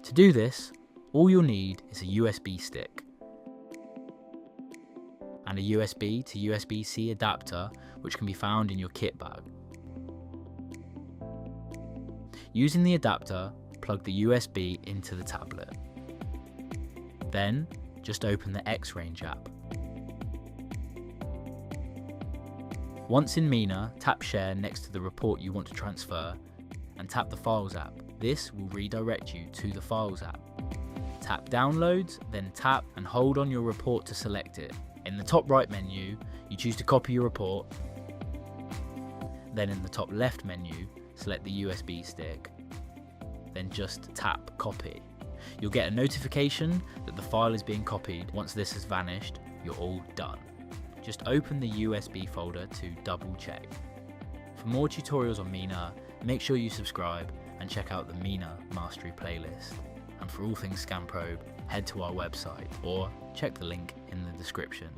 To do this, all you'll need is a USB stick and a USB to USB-C adapter, which can be found in your kit bag. Using the adapter, plug the USB into the tablet. Then, just open the X-Range app. Once in Mina, tap Share next to the report you want to transfer and tap the Files app. This will redirect you to the Files app. Tap Downloads, then tap and hold on your report to select it. In the top right menu, you choose to copy your report. Then in the top left menu, select the USB stick. Then just tap Copy. You'll get a notification that the file is being copied. Once this has vanished, you're all done. Just open the USB folder to double check. For more tutorials on Mina, make sure you subscribe and check out the Mina Mastery playlist. And for all things Scanprobe, head to our website or check the link in the description.